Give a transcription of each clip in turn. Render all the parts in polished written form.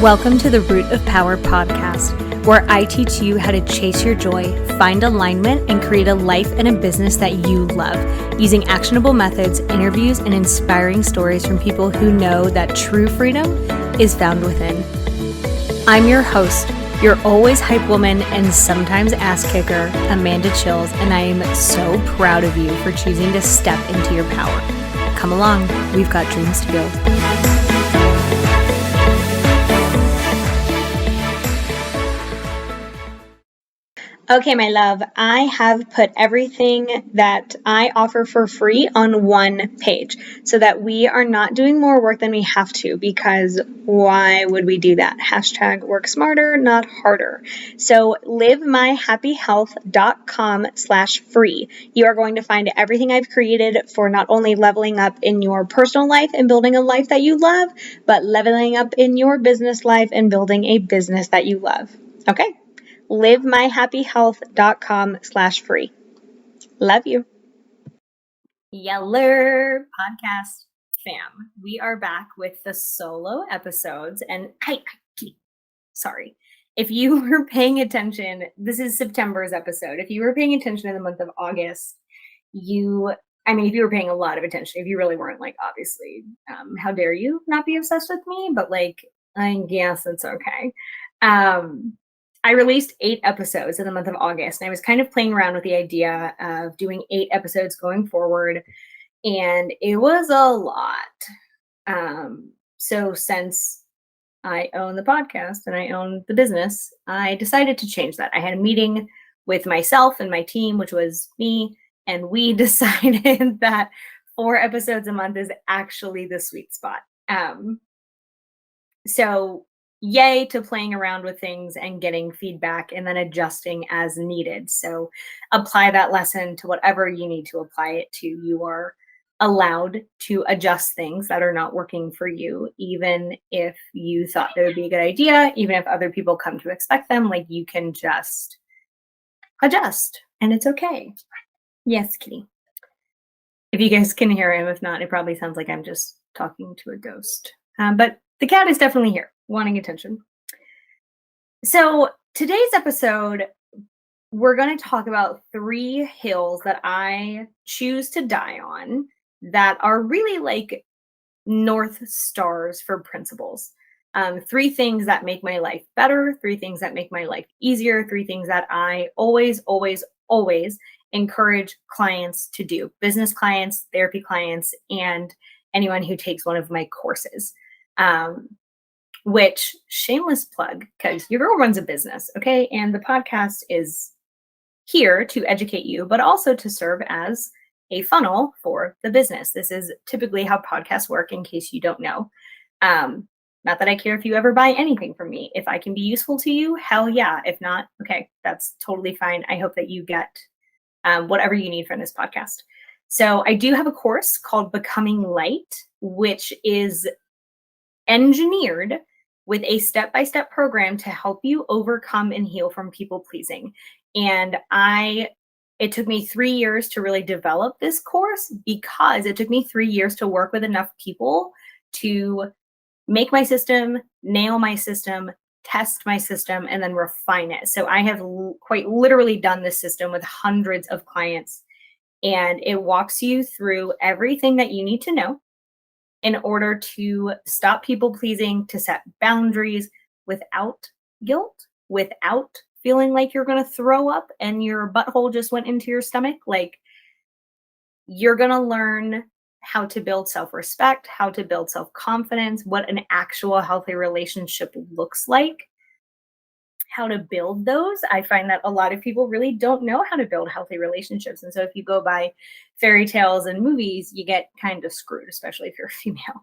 Welcome to the Root of Power podcast, where I teach you how to chase your joy, find alignment, and create a life and a business that you love, using actionable methods, interviews, and inspiring stories from people who know that true freedom is found within. I'm your host, your always hype woman and sometimes ass kicker, Amanda Chils, and I am so proud of you for choosing to step into your power. Come along, we've got dreams to build. Okay, my love, I have put everything that I offer for free on one page so that we are not doing more work than we have to, because why would we do that? Hashtag work smarter, not harder. So livemyhappyhealth.com/free. You are going to find everything I've created for not only leveling up in your personal life and building a life that you love, but leveling up in your business life and building a business that you love. Okay? livemyhappyhealth.com/free. Love you. Yeller podcast fam. We are back with the solo episodes. And sorry. If you were paying attention, this is September's episode. If you were paying attention in the month of August, if you were paying a lot of attention, if you really weren't, obviously, how dare you not be obsessed with me? But I guess it's okay. I released 8 episodes in the month of August, and I was kind of playing around with the idea of doing 8 episodes going forward, and it was a lot. So since I own the podcast and I own the business, I decided to change that. I had a meeting with myself and my team, which was me, and we decided that 4 episodes a month is actually the sweet spot. So yay to playing around with things and getting feedback and then adjusting as needed. So apply that lesson to whatever you need to apply it to. You are allowed to adjust things that are not working for you, even if you thought they would be a good idea, even if other people come to expect them. You can just adjust and it's okay. Yes, kitty. If you guys can hear him, if not, it probably sounds like I'm just talking to a ghost. But the cat is definitely here, wanting attention. So today's episode, we're going to talk about 3 hills that I choose to die on that are really North Stars for principles. 3 things that make my life better, 3 things that make my life easier, 3 things that I always, always, always encourage clients to do. Business clients, therapy clients, and anyone who takes one of my courses. Which, shameless plug, because your girl runs a business, okay? And the podcast is here to educate you, but also to serve as a funnel for the business. This is typically how podcasts work, in case you don't know. Not that I care if you ever buy anything from me. If I can be useful to you, hell yeah. If not, okay, that's totally fine. I hope that you get whatever you need from this podcast. So I do have a course called Becoming Light, which is engineered with a step-by-step program to help you overcome and heal from people pleasing. And it took me 3 years to really develop this course, because it took me 3 years to work with enough people to make my system, nail my system, test my system, and then refine it. So I have quite literally done this system with hundreds of clients, and it walks you through everything that you need to know in order to stop people pleasing, to set boundaries without guilt, without feeling like you're going to throw up and your butthole just went into your stomach. You're going to learn how to build self-respect, how to build self-confidence, what an actual healthy relationship looks like, how to build those. I find that a lot of people really don't know how to build healthy relationships. And so if you go by fairy tales and movies, you get kind of screwed, especially if you're a female.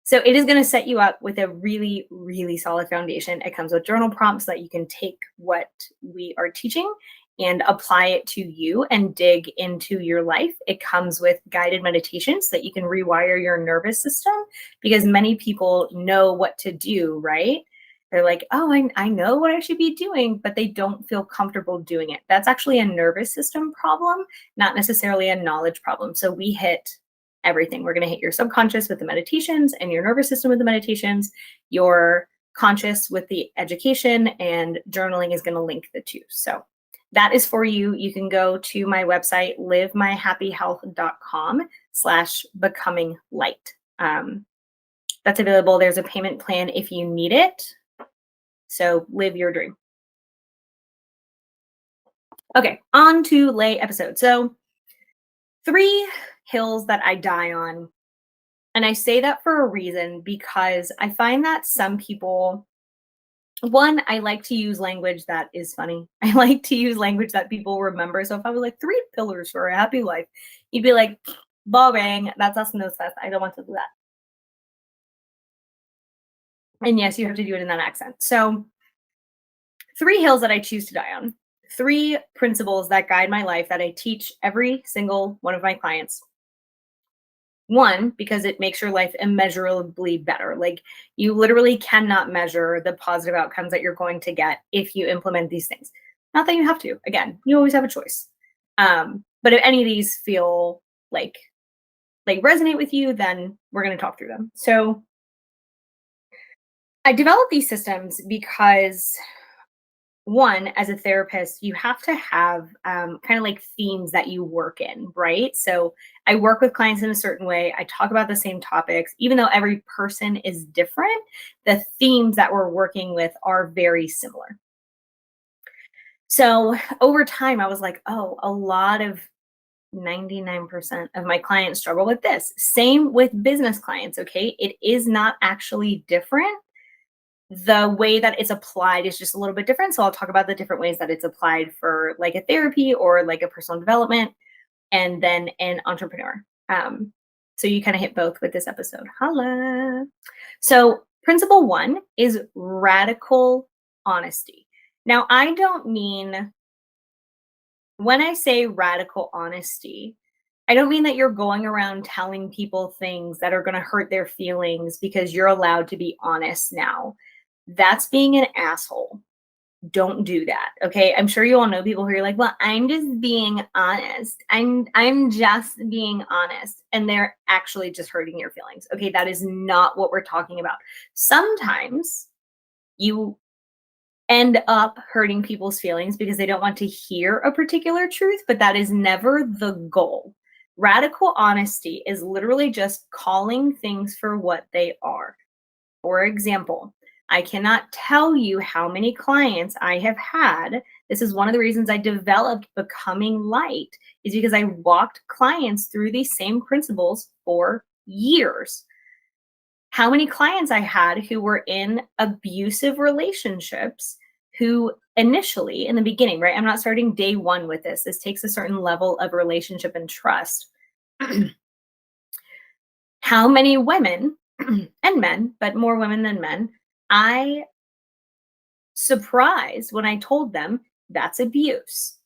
So it is going to set you up with a really, really solid foundation. It comes with journal prompts that you can take what we are teaching and apply it to you and dig into your life. It comes with guided meditations that you can rewire your nervous system, because many people know what to do, right? They're like, oh, I know what I should be doing, but they don't feel comfortable doing it. That's actually a nervous system problem, not necessarily a knowledge problem. So we hit everything. We're going to hit your subconscious with the meditations and your nervous system with the meditations, your conscious with the education, and journaling is going to link the two. So that is for you. You can go to my website, livemyhappyhealth.com/becoming light. That's available. There's a payment plan if you need it. So live your dream. Okay, on to lay episode. So 3 hills that I die on. And I say that for a reason because I find that some people, one, I like to use language that is funny. I like to use language that people remember. So if I was like 3 pillars for a happy life, you'd be like, boring, that's us in those fest. I don't want to do that. And yes, you have to do it in that accent. So 3 hills that I choose to die on. 3 principles that guide my life that I teach every single one of my clients. One, because it makes your life immeasurably better. Like you literally cannot measure the positive outcomes that you're going to get if you implement these things. Not that you have to. Again, you always have a choice. But if any of these feel like they resonate with you, then we're going to talk through them. So I developed these systems because one, as a therapist, you have to have kind of like themes that you work in, right? So I work with clients in a certain way. I talk about the same topics, even though every person is different, the themes that we're working with are very similar. So over time, I was like, oh, a lot of 99% of my clients struggle with this. Same with business clients, okay? It is not actually different. The way that it's applied is just a little bit different. So I'll talk about the different ways that it's applied for like a therapy or like a personal development and then an entrepreneur. So you kind of hit both with this episode. Holla. So principle 1 is radical honesty. Now, I don't mean, when I say radical honesty, I don't mean that you're going around telling people things that are going to hurt their feelings because you're allowed to be honest now. That's being an asshole. Don't do that. Okay. I'm sure you all know people who are like, well, I'm just being honest. I'm just being honest. And they're actually just hurting your feelings. Okay. That is not what we're talking about. Sometimes you end up hurting people's feelings because they don't want to hear a particular truth, but that is never the goal. Radical honesty is literally just calling things for what they are. For example, I cannot tell you how many clients I have had. This is one of the reasons I developed Becoming Light, is because I walked clients through these same principles for years. How many clients I had who were in abusive relationships who initially, in the beginning, right? I'm not starting day one with this. This takes a certain level of relationship and trust. How many women and men, but more women than men, I surprised when I told them that's abuse.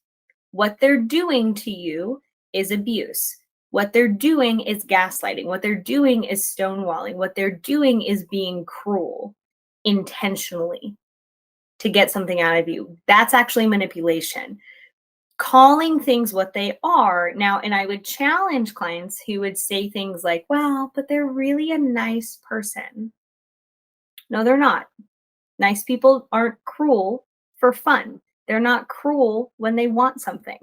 What they're doing to you is abuse. What they're doing is gaslighting. What they're doing is stonewalling. What they're doing is being cruel intentionally to get something out of you. That's actually manipulation. Calling things what they are. Now, and I would challenge clients who would say things like, well, but they're really a nice person. No, they're not. Nice people aren't cruel for fun. They're not cruel when they want something.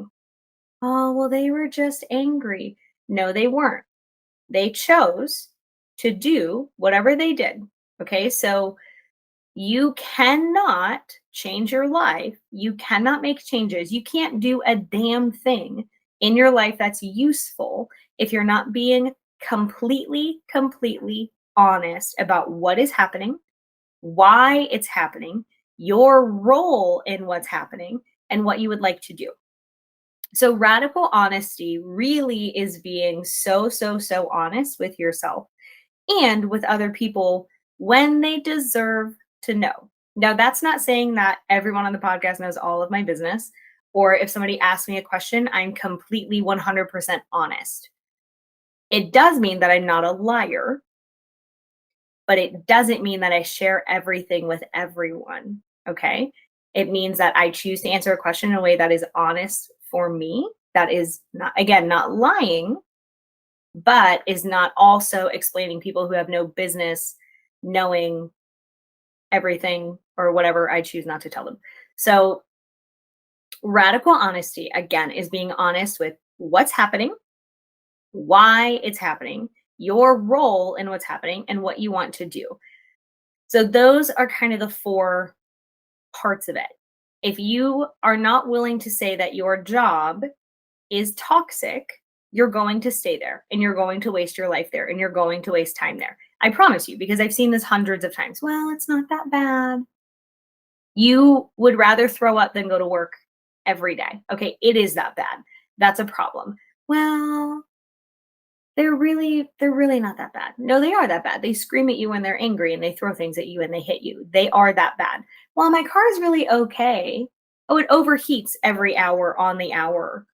Oh, well, they were just angry. No, they weren't. They chose to do whatever they did. Okay, so you cannot change your life. You cannot make changes. You can't do a damn thing in your life that's useful if you're not being completely honest about what is happening, why it's happening, your role in what's happening, and what you would like to do. So, radical honesty really is being so honest with yourself and with other people when they deserve to know. Now, that's not saying that everyone on the podcast knows all of my business, or if somebody asks me a question, I'm completely 100% honest. It does mean that I'm not a liar, but it doesn't mean that I share everything with everyone. Okay. It means that I choose to answer a question in a way that is honest for me, that is not, again, not lying, but is not also explaining people who have no business knowing everything or whatever I choose not to tell them. So, radical honesty, again, is being honest with what's happening, why it's happening, your role in what's happening, and what you want to do. So, those are kind of the four parts of it. If you are not willing to say that your job is toxic, you're going to stay there and you're going to waste your life there and you're going to waste time there. I promise you, because I've seen this hundreds of times. Well, it's not that bad. You would rather throw up than go to work every day. Okay, it is that bad. That's a problem. Well, they're really not that bad. No, they are that bad. They scream at you when they're angry and they throw things at you and they hit you. They are that bad. Well, my car is really okay. Oh, it overheats every hour on the hour.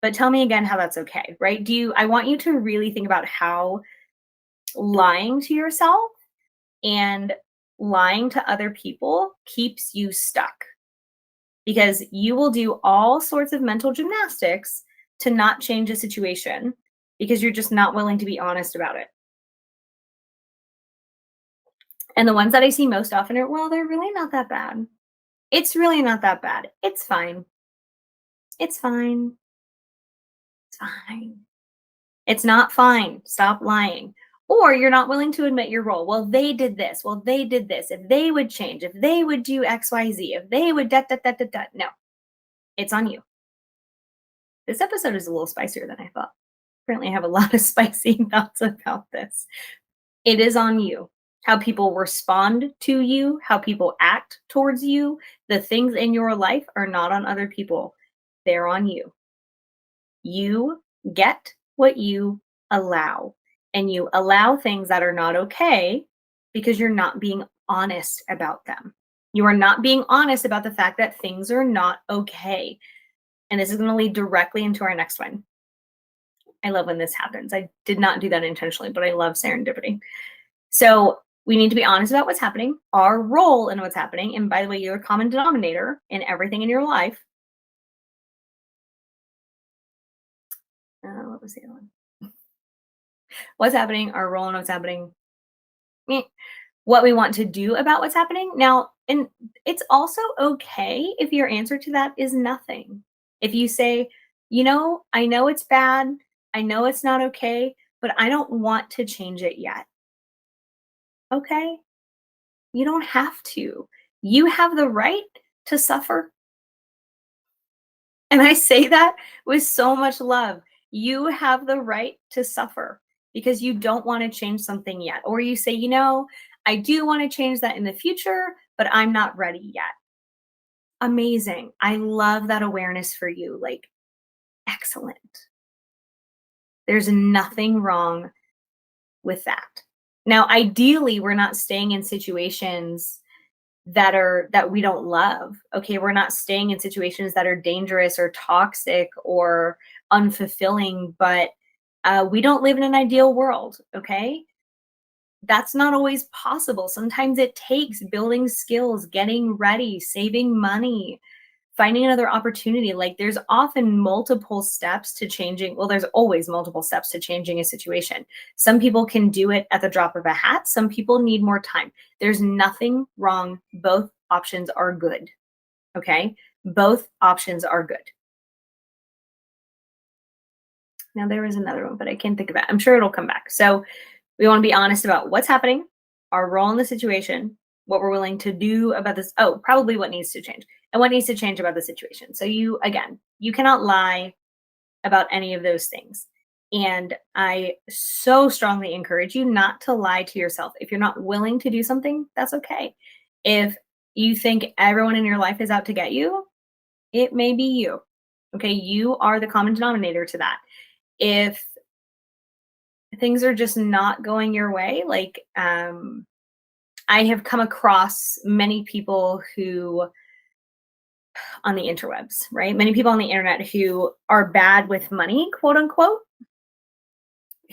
But tell me again how that's okay, right? I want you to really think about how lying to yourself and lying to other people keeps you stuck, because you will do all sorts of mental gymnastics to not change a situation because you're just not willing to be honest about it. And the ones that I see most often are, well, they're really not that bad. It's really not that bad. It's fine. It's fine. It's fine. It's not fine. Stop lying. Or you're not willing to admit your role. Well, they did this. Well, they did this. If they would change, if they would do XYZ, if they would No, it's on you. This episode is a little spicier than I thought. Apparently, I have a lot of spicy thoughts about this. It is on you. How people respond to you, how people act towards you, the things in your life are not on other people. They're on you. You get what you allow, and you allow things that are not okay because you're not being honest about them. You are not being honest about the fact that things are not okay. And this is going to lead directly into our next one. I love when this happens. I did not do that intentionally, but I love serendipity. So we need to be honest about what's happening, our role in what's happening. And by the way, you're a common denominator in everything in your life. What was the other one? What's happening, our role in what's happening, what we want to do about what's happening. Now, and it's also okay if your answer to that is nothing. If you say, I know it's bad, I know it's not okay, but I don't want to change it yet. Okay, you don't have to. You have the right to suffer. And I say that with so much love. You have the right to suffer because you don't want to change something yet. Or you say, I do want to change that in the future, but I'm not ready yet. Amazing. I love that awareness for you. Like, excellent. There's nothing wrong with that. Now, ideally, we're not staying in situations that we don't love. Okay, we're not staying in situations that are dangerous or toxic or unfulfilling, but we don't live in an ideal world. Okay, that's not always possible. Sometimes it takes building skills, getting ready, saving money, finding another opportunity. Like, there's often multiple steps to changing. Well, there's always multiple steps to changing a situation. Some people can do it at the drop of a hat. Some people need more time. There's nothing wrong. Both options are good. Okay. Both options are good. Now, there is another one, but I can't think of it. I'm sure it'll come back. So we want to be honest about what's happening, our role in the situation, what we're willing to do about this. Oh, probably what needs to change and what needs to change about the situation. So you cannot lie about any of those things. And I so strongly encourage you not to lie to yourself. If you're not willing to do something, that's okay. If you think everyone in your life is out to get you, it may be you. Okay, you are the common denominator to that. If things are just not going your way, like I have come across many people who on the interwebs, right? Many people on the internet who are bad with money, quote unquote,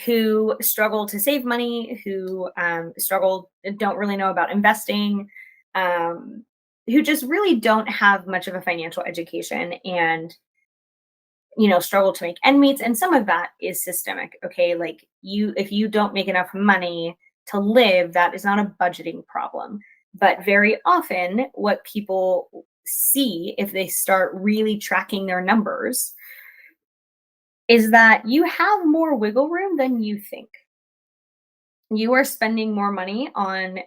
who struggle to save money, who don't really know about investing, who just really don't have much of a financial education. And struggle to make end meets, and some of that is systemic. Okay, like if you don't make enough money to live, that is not a budgeting problem. But very often what people see if they start really tracking their numbers is that you have more wiggle room than you think. You are spending more money on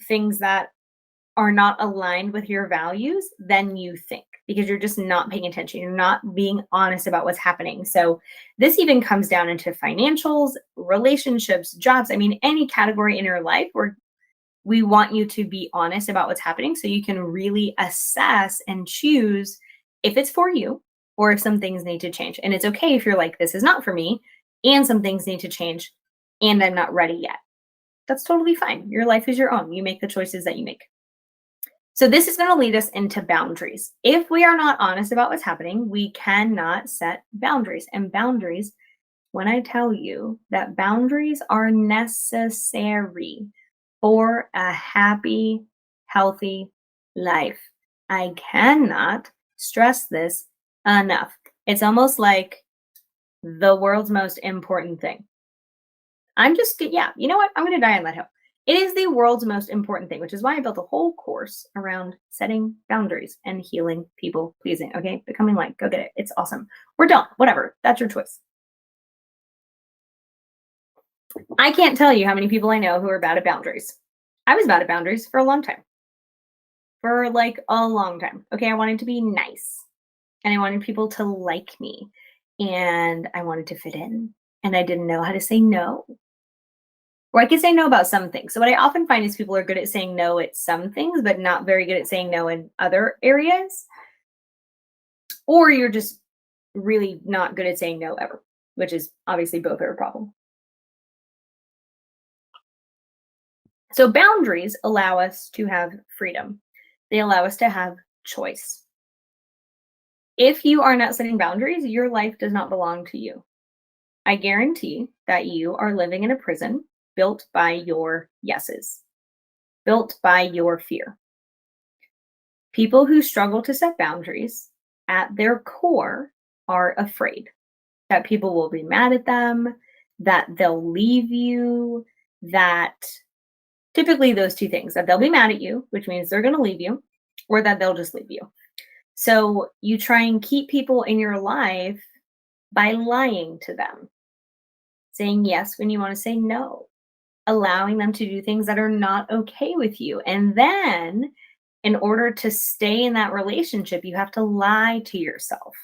things that are not aligned with your values than you think, because you're just not paying attention. You're not being honest about what's happening. So this even comes down into financials, relationships, jobs. I mean, any category in your life where we want you to be honest about what's happening so you can really assess and choose if it's for you or if some things need to change. And it's okay if you're like, this is not for me and some things need to change and I'm not ready yet. That's totally fine. Your life is your own. You make the choices that you make. So this is going to lead us into boundaries. If we are not honest about what's happening, we cannot set boundaries. And boundaries, when I tell you that boundaries are necessary for a happy, healthy life, I cannot stress this enough. It's almost like the world's most important thing. You know what? I'm going to die on that hill. It is the world's most important thing, which is why I built a whole course around setting boundaries and healing people pleasing. Okay, becoming light. Go get it. It's awesome. Or don't. Whatever. That's your choice. I can't tell you how many people I know who are bad at boundaries. I was bad at boundaries for a long time. For like a long time. Okay, I wanted to be nice. And I wanted people to like me. And I wanted to fit in. And I didn't know how to say no. Or I can say no about some things. So what I often find is people are good at saying no at some things, but not very good at saying no in other areas. Or you're just really not good at saying no ever, which is obviously both are a problem. So boundaries allow us to have freedom. They allow us to have choice. If you are not setting boundaries, your life does not belong to you. I guarantee that you are living in a prison built by your yeses, built by your fear. People who struggle to set boundaries at their core are afraid that people will be mad at them, that they'll leave you, that typically those two things, that they'll be mad at you, which means they're going to leave you, or that they'll just leave you. So you try and keep people in your life by lying to them, saying yes when you want to say no, allowing them to do things that are not okay with you. And then in order to stay in that relationship, you have to lie to yourself.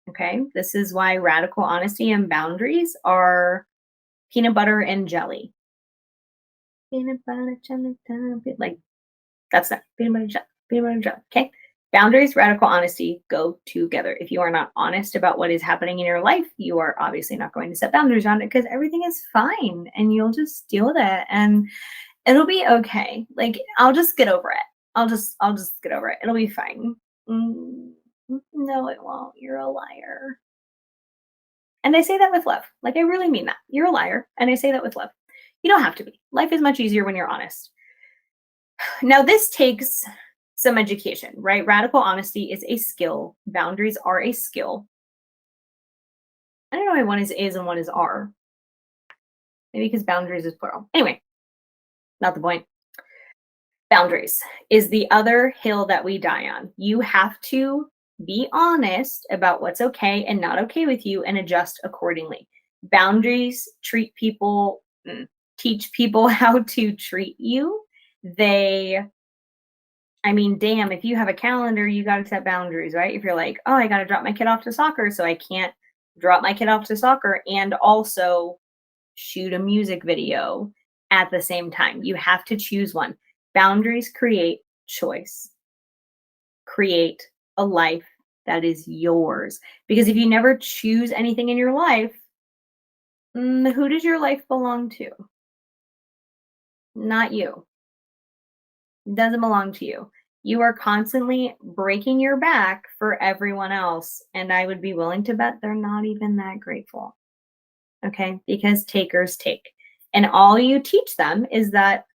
Okay. This is why radical honesty and boundaries are peanut butter and jelly. Peanut butter, jelly, like that's that. Peanut butter, jelly, peanut butter, jelly. Okay. Boundaries, radical honesty go together. If you are not honest about what is happening in your life, you are obviously not going to set boundaries on it because everything is fine and you'll just deal with it and it'll be okay. Like I'll just get over it. I'll just get over it. It'll be fine. No, it won't. You're a liar. And I say that with love. Like I really mean that. You're a liar. And I say that with love. You don't have to be. Life is much easier when you're honest. Now, this takes some education, right? Radical honesty is a skill. Boundaries are a skill. I don't know why one is and one is are. Maybe because boundaries is plural. Anyway, not the point. Boundaries is the other hill that we die on. You have to be honest about what's okay and not okay with you and adjust accordingly. Boundaries teach people how to treat you. I mean, damn, if you have a calendar, you got to set boundaries, right? If you're like, oh, I got to drop my kid off to soccer, so I can't drop my kid off to soccer and also shoot a music video at the same time. You have to choose one. Boundaries create choice, create a life that is yours. Because if you never choose anything in your life, who does your life belong to? Not you. It doesn't belong to you. You are constantly breaking your back for everyone else. And I would be willing to bet they're not even that grateful. Okay. Because takers take. And all you teach them is that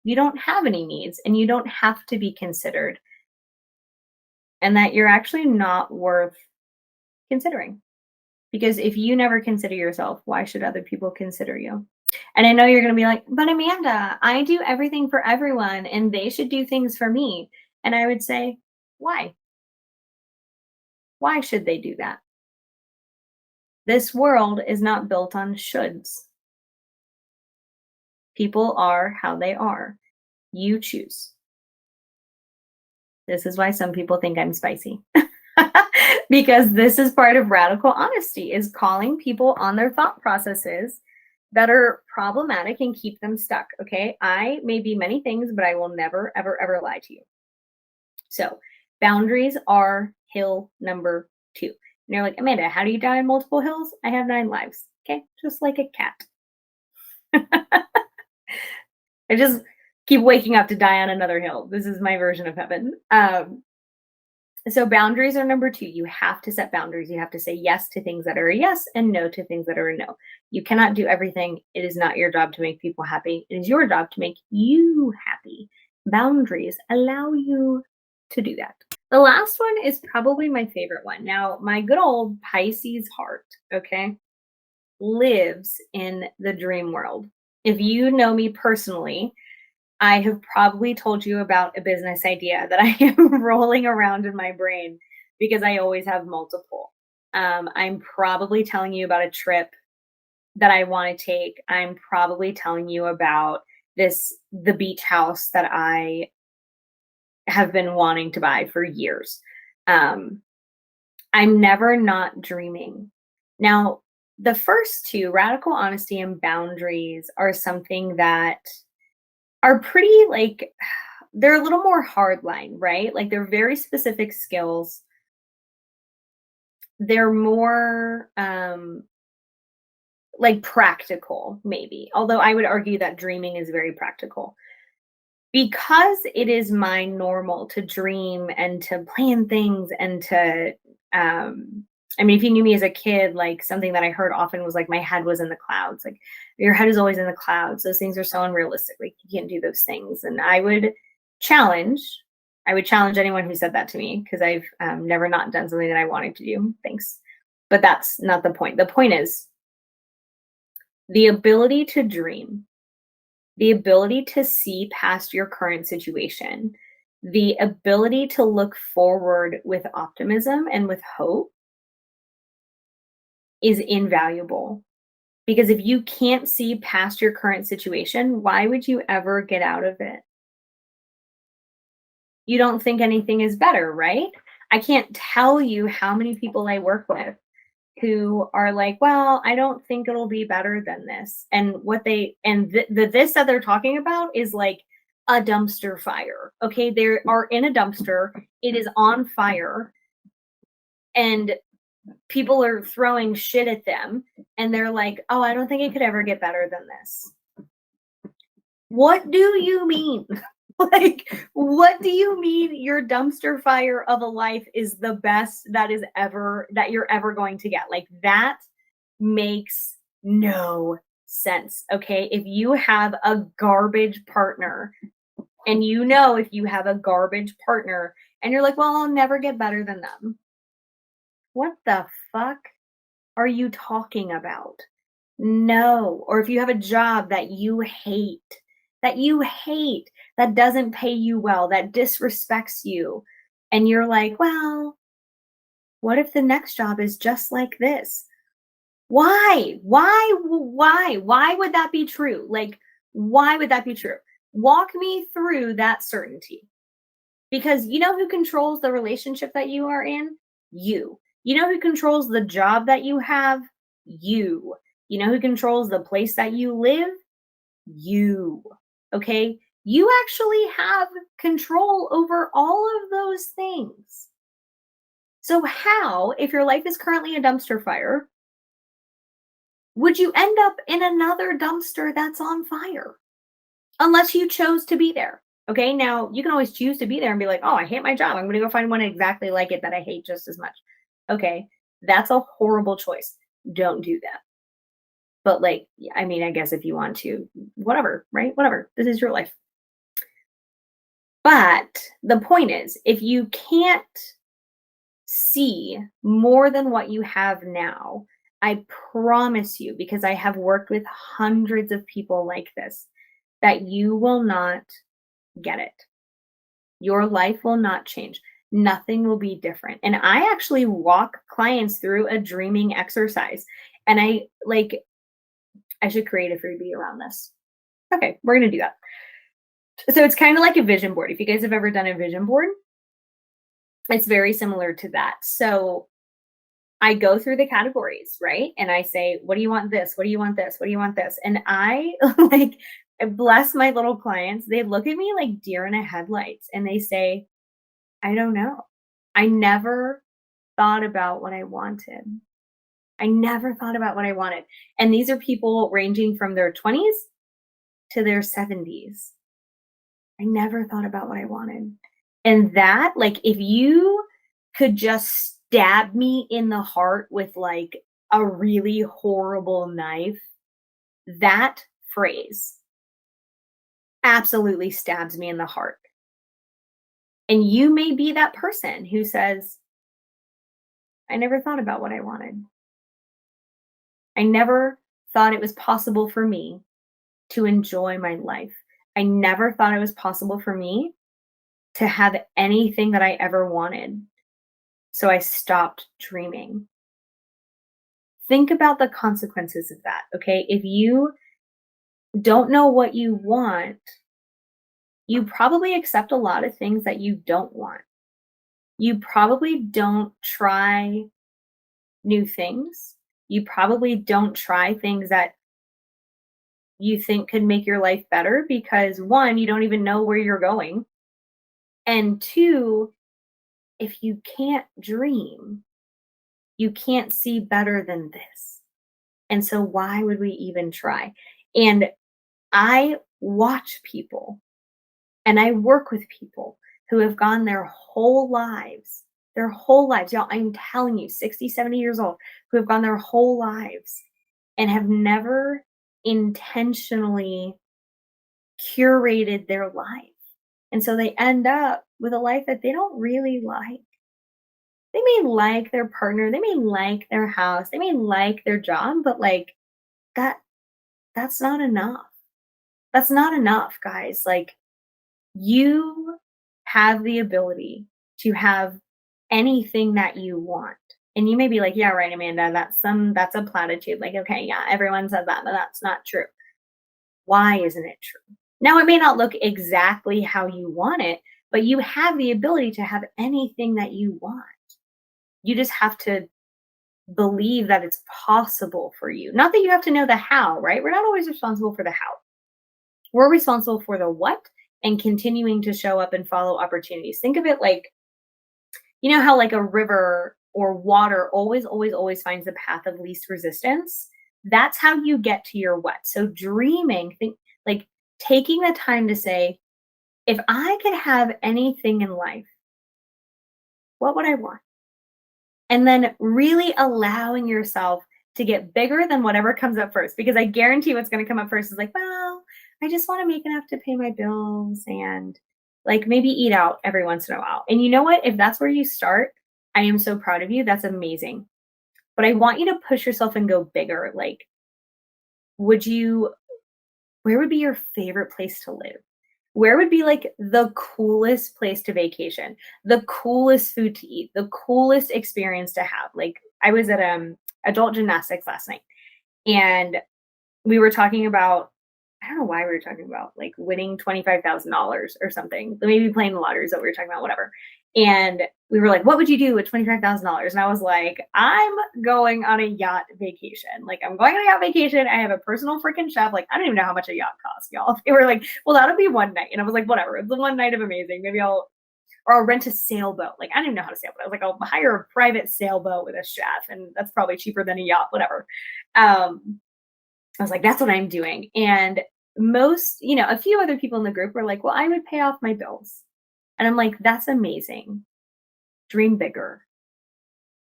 you don't have any needs and you don't have to be considered. And that you're actually not worth considering? Because if you never consider yourself, why should other people consider you? And I know you're going to be like, but Amanda, I do everything for everyone and they should do things for me. And I would say, why? Why should they do that? This world is not built on shoulds. People are how they are. You choose. This is why some people think I'm spicy. Because this is part of radical honesty, is calling people on their thought processes that are problematic and keep them stuck. Okay. I may be many things, but I will never, ever, ever lie to you. So boundaries are hill number 2. And you're like, Amanda, how do you die on multiple hills? I have 9 lives. Okay. Just like a cat. I just keep waking up to die on another hill. This is my version of heaven. So boundaries are number 2. You have to set boundaries. You have to say yes to things that are a yes and no to things that are a no. You cannot do everything. It is not your job to make people happy. It is your job to make you happy. Boundaries allow you to do that. The last one is probably my favorite one. Now, my good old Pisces heart, okay, lives in the dream world. If you know me personally, I have probably told you about a business idea that I am rolling around in my brain because I always have multiple. I'm probably telling you about a trip that I want to take. I'm probably telling you about the beach house that I have been wanting to buy for years. I'm never not dreaming. Now, the first 2, radical honesty and boundaries, are something that are pretty, like, they're a little more hardline, right? Like, they're very specific skills. They're more like practical, maybe. Although I would argue that dreaming is very practical. Because it is my normal to dream and to plan things and to I mean, if you knew me as a kid, like, something that I heard often was like, my head was in the clouds. Like, your head is always in the clouds. Those things are so unrealistic. Like, you can't do those things. And challenge, I would challenge anyone who said that to me, because I've never not done something that I wanted to do. Thanks. But that's not the point. The point is the ability to dream, the ability to see past your current situation, the ability to look forward with optimism and with hope is invaluable. Because if you can't see past your current situation, why would you ever get out of it? You don't think anything is better, right? I can't tell you how many people I work with who are like, well, I don't think it'll be better than this. And this that they're talking about is like a dumpster fire. Okay. They are in a dumpster. It is on fire. And people are throwing shit at them. And they're like, oh, I don't think it could ever get better than this. What do you mean? Like, what do you mean your dumpster fire of a life is the best that you're ever going to get? Like, that makes no sense. Okay. If you have a garbage partner, and if you have a garbage partner and you're like, well, I'll never get better than them. What the fuck are you talking about? No. Or if you have a job that you hate, that doesn't pay you well, that disrespects you, and you're like, well, what if the next job is just like this? Why? Why would that be true? Like, why would that be true? Walk me through that certainty. Because you know who controls the relationship that you are in? You. You know who controls the job that you have? You. You know who controls the place that you live? You. Okay? You actually have control over all of those things. So how, if your life is currently a dumpster fire, would you end up in another dumpster that's on fire? Unless you chose to be there. Okay, now you can always choose to be there and be like, oh, I hate my job. I'm going to go find one exactly like it that I hate just as much. Okay, that's a horrible choice. Don't do that. But, like, I mean, I guess if you want to, whatever, right? Whatever. This is your life. But the point is, if you can't see more than what you have now, I promise you, because I have worked with hundreds of people like this, that you will not get it. Your life will not change. Nothing will be different. And I actually walk clients through a dreaming exercise. And I should create a freebie around this. Okay, we're going to do that. So it's kind of like a vision board. If you guys have ever done a vision board, it's very similar to that. So I go through the categories, right? And I say, what do you want this? What do you want this? What do you want this? And I like bless my little clients. They look at me like deer in a headlights and they say, I don't know. I never thought about what I wanted. I never thought about what I wanted. And these are people ranging from their 20s to their 70s. I never thought about what I wanted. And that, like, if you could just stab me in the heart with like a really horrible knife, that phrase absolutely stabs me in the heart. And you may be that person who says, I never thought about what I wanted. I never thought it was possible for me to enjoy my life. I never thought it was possible for me to have anything that I ever wanted. So I stopped dreaming. Think about the consequences of that, okay? If you don't know what you want, you probably accept a lot of things that you don't want. You probably don't try new things. You probably don't try things that you think could make your life better because one, you don't even know where you're going. And two, if you can't dream, you can't see better than this. And so why would we even try? And I watch people and I work with people who have gone their whole lives, y'all, I'm telling you, 60, 70 years old, who have gone their whole lives and have never intentionally curated their life. And so they end up with a life that they don't really like. They may like their partner, they may like their house, they may like their job, but like that that's not enough. That's not enough, guys. Like you have the ability to have anything that you want. And you may be like, yeah, right, Amanda, that's a platitude. Like, okay, yeah, everyone says that, but that's not true. Why isn't it true? Now, it may not look exactly how you want it, but you have the ability to have anything that you want. You just have to believe that it's possible for you. Not that you have to know the how, right? We're not always responsible for the how. We're responsible for the what and continuing to show up and follow opportunities. Think of it like, you know how like a river or water always finds the path of least resistance? That's how you get to your what. So dreaming, think like taking the time to say, if I could have anything in life, what would I want? And then really allowing yourself to get bigger than whatever comes up first. Because I guarantee what's going to come up first is like, well, I just want to make enough to pay my bills and like maybe eat out every once in a while. And you know what? If that's where you start, I am so proud of you. That's amazing. But I want you to push yourself and go bigger. Like, would you, where would be your favorite place to live? Where would be like the coolest place to vacation, the coolest food to eat, the coolest experience to have? Like I was at adult gymnastics last night and we were talking about, I don't know why we were talking about like winning $25,000 or something. Maybe playing the lottery is what we were talking about, whatever. And we were like, what would you do with $25,000? And I was like, I'm going on a yacht vacation. Like, I'm going on a yacht vacation. I have a personal freaking chef. Like, I don't even know how much a yacht costs, y'all. They were like, well, that'll be one night. And I was like, whatever. It's the one night of amazing. Maybe I'll rent a sailboat. Like, I don't even know how to sailboat. I was like, I'll hire a private sailboat with a chef. And that's probably cheaper than a yacht, whatever. I was like, that's what I'm doing. And a few other people in the group were like, well, I would pay off my bills. And I'm like, that's amazing. Dream bigger.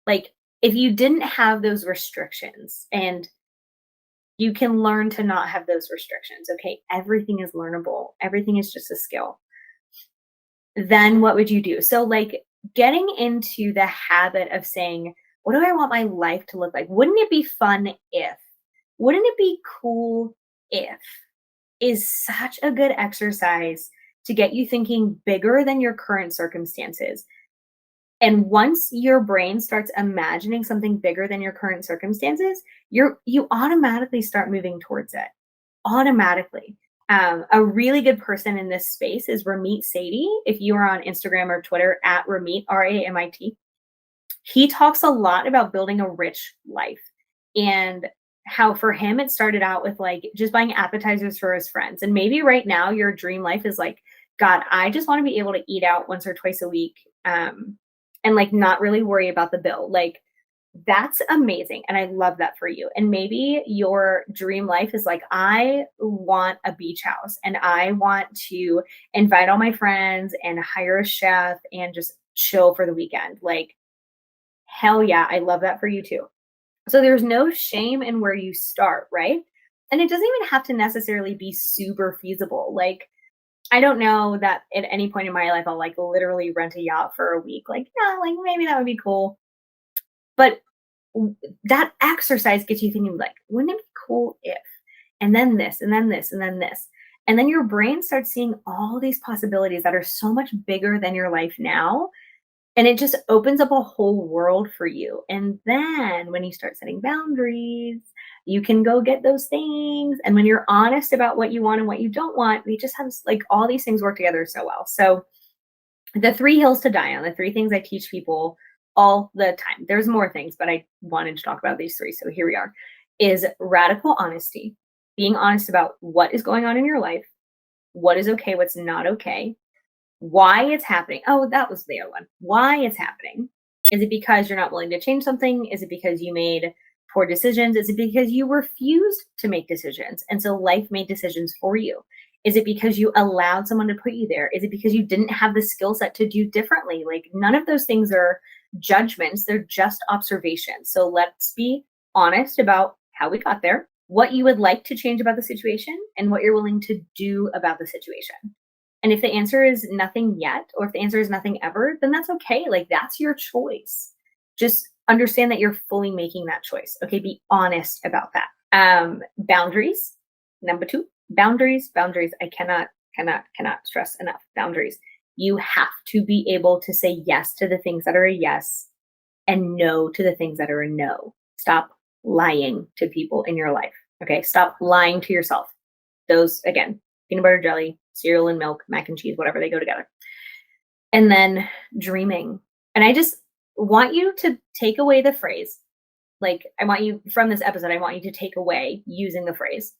Like, if you didn't have those restrictions and you can learn to not have those restrictions, okay? Everything is learnable. Everything is just a skill. Then what would you do? So, like, getting into the habit of saying, what do I want my life to look like? Wouldn't it be fun if? Wouldn't it be cool if? Is such a good exercise to get you thinking bigger than your current circumstances. And once your brain starts imagining something bigger than your current circumstances, you automatically start moving towards it. Automatically. A really good person in this space is Ramit Sethi. If you are on Instagram or Twitter at Ramit, Ramit, he talks a lot about building a rich life and how for him it started out with like just buying appetizers for his friends. And maybe right now your dream life is like, God, I just want to be able to eat out once or twice a week, and like not really worry about the bill. Like that's amazing. And I love that for you. And maybe your dream life is like, I want a beach house and I want to invite all my friends and hire a chef and just chill for the weekend. Like, hell yeah, I love that for you too. So there's no shame in where you start, right? And it doesn't even have to necessarily be super feasible. Like, I don't know that at any point in my life I'll like literally rent a yacht for a week. Like, yeah, like maybe that would be cool. But that exercise gets you thinking, like, wouldn't it be cool if? And then this, and then this, and then this. And then your brain starts seeing all these possibilities that are so much bigger than your life now. And it just opens up a whole world for you. And then when you start setting boundaries, you can go get those things. And when you're honest about what you want and what you don't want, we just have like all these things work together so well. So the 3 hills to die on, the 3 things I teach people all the time. There's more things, but I wanted to talk about these 3. So here we are. Is radical honesty, being honest about what is going on in your life, what is okay, what's not okay, why it's happening. Oh, that was the other one. Why it's happening. Is it because you're not willing to change something? Is it because you made poor decisions? Is it because you refused to make decisions? And so life made decisions for you? Is it because you allowed someone to put you there? Is it because you didn't have the skill set to do differently? Like none of those things are judgments, they're just observations. So let's be honest about how we got there, what you would like to change about the situation, and what you're willing to do about the situation. And if the answer is nothing yet, or if the answer is nothing ever, then that's okay. Like that's your choice. Just understand that you're fully making that choice. Okay. Be honest about that. Boundaries. Number 2, boundaries, boundaries. I cannot stress enough. Boundaries. You have to be able to say yes to the things that are a yes and no to the things that are a no. Stop lying to people in your life. Okay. Stop lying to yourself. Those, again, peanut butter jelly, cereal and milk, mac and cheese, whatever, they go together. And then dreaming. And I just want you to take away the phrase, like, I want you from this episode, I want you to take away using the phrase,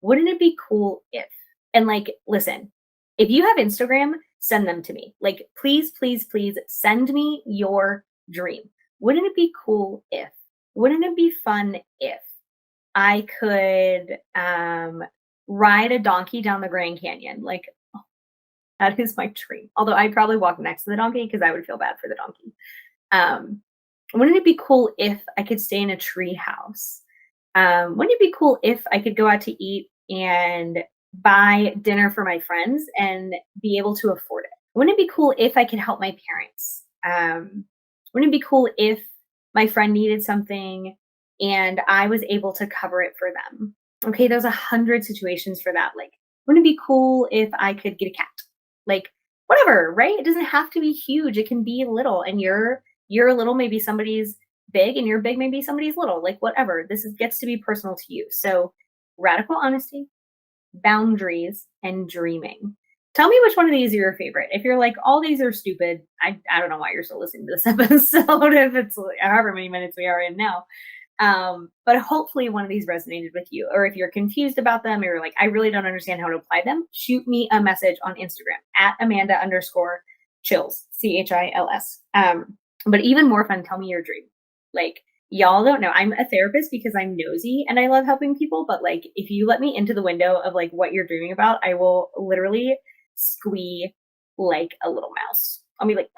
wouldn't it be cool if? And like, listen, if you have Instagram, send them to me. Like, please, please, please send me your dream. Wouldn't it be cool if? Wouldn't it be fun if I could ride a donkey down the Grand Canyon? Like, oh, that is my dream. Although I'd probably walk next to the donkey because I would feel bad for the donkey. Wouldn't it be cool if I could stay in a tree house? Wouldn't it be cool if I could go out to eat and buy dinner for my friends and be able to afford it? Wouldn't it be cool if I could help my parents? Wouldn't it be cool if my friend needed something and I was able to cover it for them? Okay, there's 100 situations for that. Like, wouldn't it be cool if I could get a cat? Like, whatever, right? It doesn't have to be huge. It can be little, and you're little, maybe somebody's big, and you're big, maybe somebody's little. Like, whatever. Gets to be personal to you. So, radical honesty, boundaries, and dreaming. Tell me which one of these are your favorite. If you're like, all these are stupid, I don't know why you're still listening to this episode if it's however many minutes we are in now. But hopefully one of these resonated with you. Or if you're confused about them or you're like, I really don't understand how to apply them, shoot me a message on Instagram at Amanda_Chils, Chils. But even more fun, tell me your dream. Like, y'all don't know. I'm a therapist because I'm nosy and I love helping people. But like, if you let me into the window of like what you're dreaming about, I will literally squee like a little mouse. I'll be like,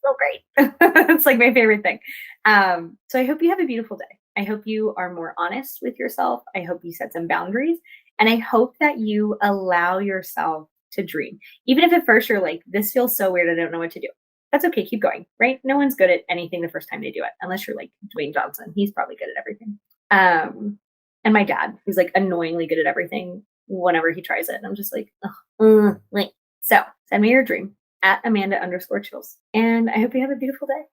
so great. It's like my favorite thing. So I hope you have a beautiful day. I hope you are more honest with yourself. I hope you set some boundaries. And I hope that you allow yourself to dream. Even if at first you're like, this feels so weird, I don't know what to do. That's okay. Keep going, right? No one's good at anything the first time they do it, unless you're like Dwayne Johnson. He's probably good at everything. And my dad, who's like annoyingly good at everything whenever he tries it. And I'm just like, wait. So send me your dream at Amanda_Chils. And I hope you have a beautiful day.